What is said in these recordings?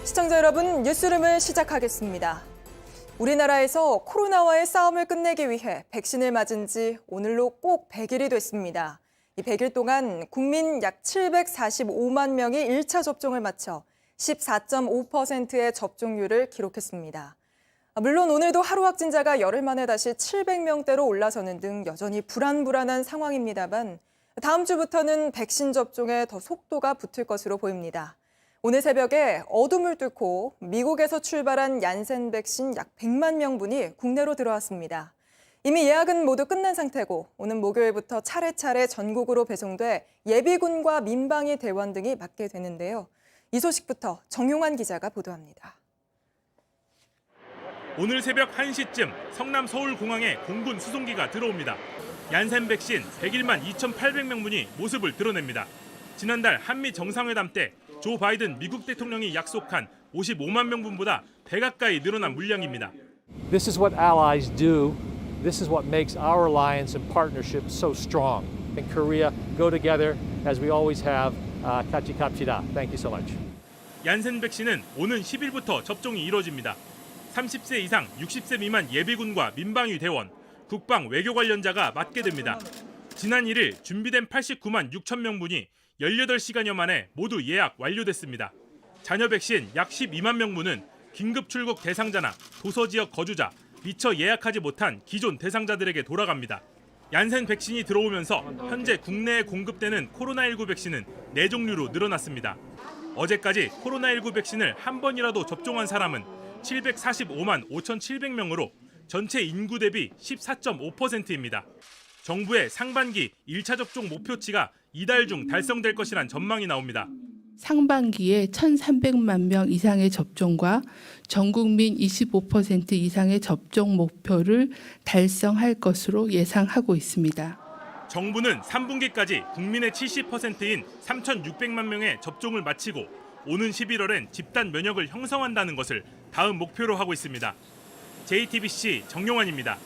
시청자 여러분, 뉴스룸을 시작하겠습니다. 우리나라에서 코로나와의 싸움을 끝내기 위해 백신을 맞은 지 오늘로 꼭 100일이 됐습니다. 이 100일 동안 국민 약 745만 명이 1차 접종을 마쳐 14.5%의 접종률을 기록했습니다. 물론 오늘도 하루 확진자가 열흘 만에 다시 700명대로 올라서는 등 여전히 불안한 상황입니다만 다음 주부터는 백신 접종에 더 속도가 붙을 것으로 보입니다. 오늘 새벽에 어둠을 뚫고 미국에서 출발한 얀센 백신 약 100만 명분이 국내로 들어왔습니다. 이미 예약은 모두 끝난 상태고 오는 목요일부터 차례차례 전국으로 배송돼 예비군과 민방위 대원 등이 맞게 되는데요. 이 소식부터 정용환 기자가 보도합니다. 오늘 새벽 1시쯤 성남 서울공항에 공군 수송기가 들어옵니다. 얀센 백신 101만 2,800명분이 모습을 드러냅니다. 지난달 한미 정상회담 때 조 바이든 미국 대통령이 약속한 55만 명분보다 100 가까이 늘어난 물량입니다. This is what allies do. This is what makes our alliance and partnership so strong. And Korea go together as we always have. 같이 갑시다. Thank you so much. 얀센 백신은 오는 10일부터 접종이 이뤄집니다. 30세 이상 60세 미만 예비군과 민방위 대원, 국방 외교 관련자가 맞게 됩니다. 지난 1일 준비된 89만 6천 명분이 18시간여 만에 모두 예약 완료됐습니다. 잔여 백신 약 12만 명분은 긴급 출국 대상자나 도서 지역 거주자, 미처 예약하지 못한 기존 대상자들에게 돌아갑니다. 얀센 백신이 들어오면서 현재 국내에 공급되는 코로나19 백신은 4종류로 늘어났습니다. 어제까지 코로나19 백신을 한 번이라도 접종한 사람은 745만 5,700명으로 전체 인구 대비 14.5%입니다. 정부의 상반기 1차 접종 목표치가 이달 중 달성될 것이란 전망이 나옵니다. 상반기에 1,300만 명 이상의 접종과 전국민 25% 이상의 접종 목표를 달성할 것으로 예상하고 있습니다. 정부는 3분기까지 국민의 70%인 3,600만 명의 접종을 마치고 오는 11월엔 집단 면역을 형성한다는 것을 다음 목표로 하고 있습니다. JTBC 정용환입니다.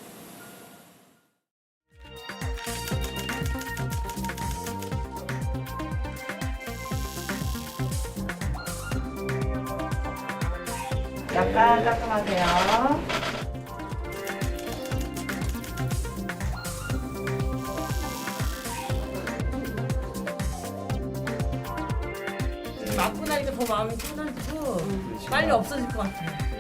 약간 깔끔하세요. 맞고 나니까 더 마음이 편해지고 빨리 없어질 것 같아요.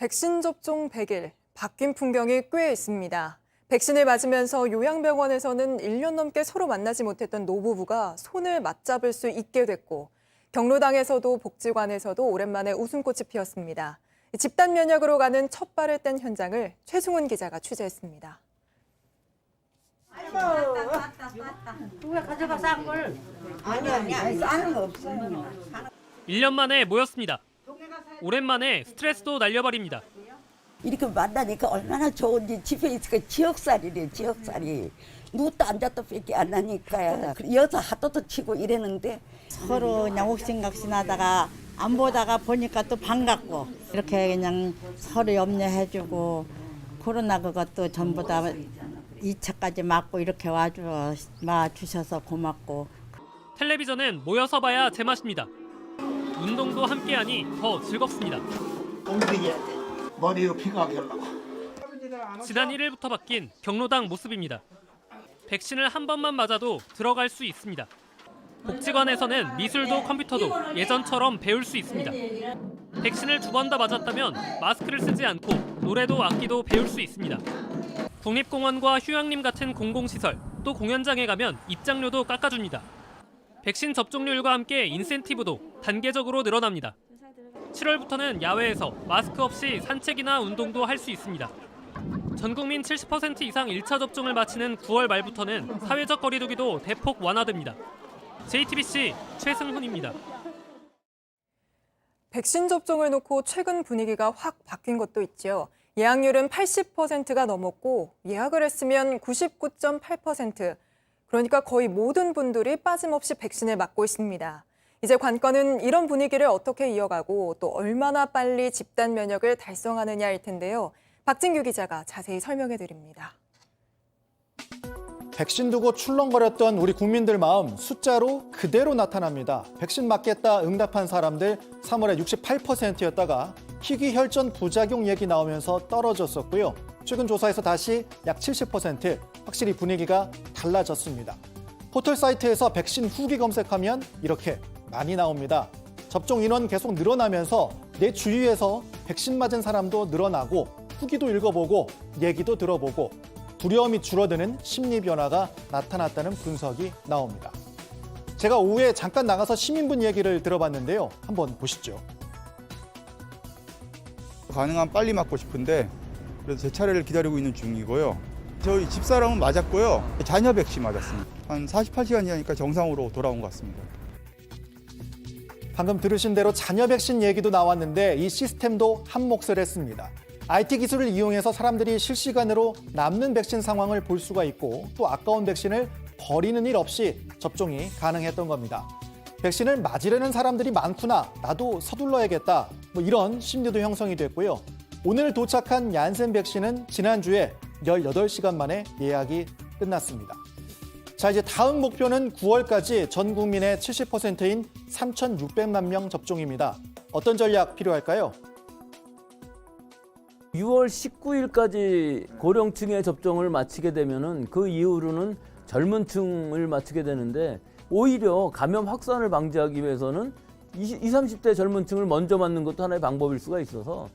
백신 접종 100일, 바뀐 풍경이 꽤 있습니다. 백신을 맞으면서 요양병원에서는 1년 넘게 서로 만나지 못했던 노부부가 손을 맞잡을 수 있게 됐고 경로당에서도 복지관에서도 오랜만에 웃음꽃이 피었습니다. 집단 면역으로 가는 첫 발을 뗀 현장을 최승훈 기자가 취재했습니다. 누가 가져가 싼 걸? 아니야. 싸는 거 없어. 1년 만에 모였습니다. 오랜만에 스트레스도 날려버립니다. 이렇게 만나니까 얼마나 좋은지. 집에 있으니까 지역살이래, 지역살이. 누구도 앉았다 뺏기 안 하니까요. 여자 하도도 치고 이랬는데 서로 그냥 옥신각신하다가 안 보다가 보니까 또 반갑고 이렇게 그냥 서로 염려해주고 코로나 그것도 전부 다 2차까지 맞고 이렇게 와주셔서 고맙고. 텔레비전은 모여서 봐야 제맛입니다. 운동도 함께하니 더 즐겁습니다. 움직여야 돼. 머리로 피가 가려고. 지난 1일부터 바뀐 경로당 모습입니다. 백신을 한 번만 맞아도 들어갈 수 있습니다. 복지관에서는 미술도 컴퓨터도 예전처럼 배울 수 있습니다. 백신을 2번 다 맞았다면 마스크를 쓰지 않고 노래도 악기도 배울 수 있습니다. 국립공원과 휴양림 같은 공공시설, 또 공연장에 가면 입장료도 깎아줍니다. 백신 접종률과 함께 인센티브도 단계적으로 늘어납니다. 7월부터는 야외에서 마스크 없이 산책이나 운동도 할 수 있습니다. 전 국민 70% 이상 1차 접종을 마치는 9월 말부터는 사회적 거리두기도 대폭 완화됩니다. JTBC 최승훈입니다. 백신 접종을 놓고 최근 분위기가 확 바뀐 것도 있죠. 예약률은 80%가 넘었고 예약을 했으면 99.8%. 그러니까 거의 모든 분들이 빠짐없이 백신을 맞고 있습니다. 이제 관건은 이런 분위기를 어떻게 이어가고 또 얼마나 빨리 집단 면역을 달성하느냐일 텐데요. 박진규 기자가 자세히 설명해 드립니다. 백신 두고 출렁거렸던 우리 국민들 마음 숫자로 그대로 나타납니다. 백신 맞겠다 응답한 사람들 3월에 68%였다가 희귀혈전 부작용 얘기 나오면서 떨어졌었고요. 최근 조사에서 다시 약 70%, 확실히 분위기가 달라졌습니다. 포털 사이트에서 백신 후기 검색하면 이렇게 많이 나옵니다. 접종 인원 계속 늘어나면서 내 주위에서 백신 맞은 사람도 늘어나고 후기도 읽어보고 얘기도 들어보고 두려움이 줄어드는 심리 변화가 나타났다는 분석이 나옵니다. 제가 오후에 잠깐 나가서 시민분 얘기를 들어봤는데요. 한번 보시죠. 가능한 빨리 맞고 싶은데 그래서 제 차례를 기다리고 있는 중이고요. 저희 집사람은 맞았고요. 자녀 백신 맞았습니다. 한 48시간 지나니까 정상으로 돌아온 것 같습니다. 방금 들으신 대로 자녀 백신 얘기도 나왔는데 이 시스템도 한 몫을 했습니다. IT 기술을 이용해서 사람들이 실시간으로 남는 백신 상황을 볼 수가 있고 또 아까운 백신을 버리는 일 없이 접종이 가능했던 겁니다. 백신을 맞으려는 사람들이 많구나, 나도 서둘러야겠다, 이런 심리도 형성이 됐고요. 오늘 도착한 얀센 백신은 지난주에 18시간 만에 예약이 끝났습니다. 자, 이제 다음 목표는 9월까지 전 국민의 70%인 3,600만 명 접종입니다. 어떤 전략 필요할까요? 6월 19일까지 고령층의 접종을 마치게 되면은 그 이후로는 젊은 층을 마치게 되는데 오히려 감염 확산을 방지하기 위해서는 20, 30대 젊은 층을 먼저 맞는 것도 하나의 방법일 수가 있어서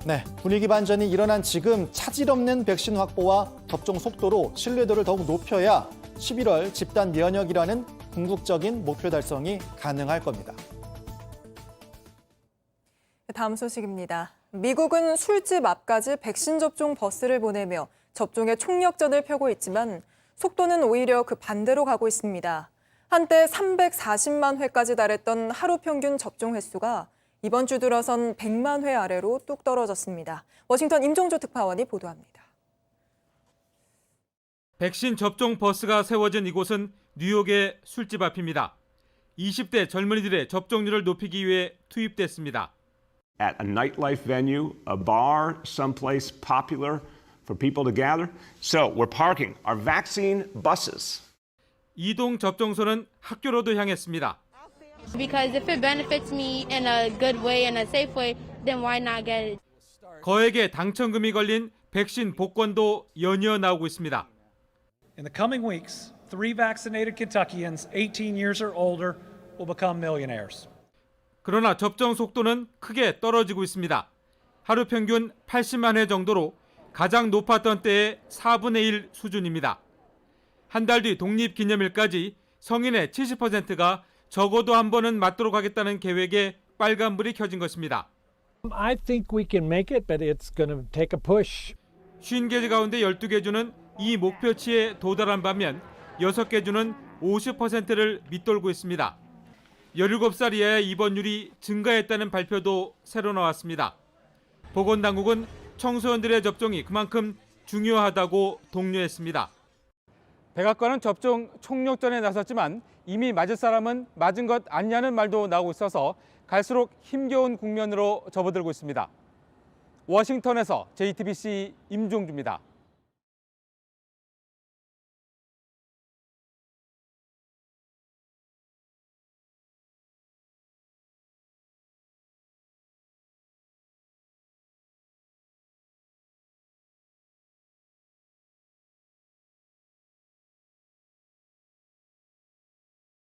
네, 분위기 반전이 일어난 지금 차질 없는 백신 확보와 접종 속도로 신뢰도를 더욱 높여야 11월 집단 면역이라는 궁극적인 목표 달성이 가능할 겁니다. 다음 소식입니다. 미국은 술집 앞까지 백신 접종 버스를 보내며 접종의 총력전을 펴고 있지만 속도는 오히려 그 반대로 가고 있습니다. 한때 340만 회까지 달했던 하루 평균 접종 횟수가 이번 주 들어선 100만 회 아래로 뚝 떨어졌습니다. 워싱턴 임종조 특파원이 보도합니다. 백신 접종 버스가 세워진 이곳은 뉴욕의 술집 앞입니다. 20대 젊은이들의 접종률을 높이기 위해 투입됐습니다. At a nightlife venue, a bar, someplace popular for people to gather. So we're parking our vaccine buses. 이동 접종소는 학교로도 향했습니다. Because if it benefits me in a good way and a safe way, then why not get it? 거액의 당첨금이 걸린 백신 복권도 연이어 나오고 있습니다. In the coming weeks, 3 vaccinated Kentuckians 18 years or older will become millionaires. 그러나 접종 속도는 크게 떨어지고 있습니다. 하루 평균 80만 회 정도로 가장 높았던 때의 4분의 1 수준입니다. 한 달 뒤 독립기념일까지 성인의 70%가 적어도 한 번은 맞도록 하겠다는 계획에 빨간불이 켜진 것입니다. I think we can make it, but it's going to take a push. 50개 가운데 12개 주는 이 목표치에 도달한 반면 6개 주는 50%를 밑돌고 있습니다. 17살 이하의 입원율이 증가했다는 발표도 새로 나왔습니다. 보건당국은 청소년들의 접종이 그만큼 중요하다고 독려했습니다. 백악관은 접종 총력전에 나섰지만 이미 맞을 사람은 맞은 것 아니냐는 말도 나오고 있어서 갈수록 힘겨운 국면으로 접어들고 있습니다. 워싱턴에서 JTBC 임종주입니다.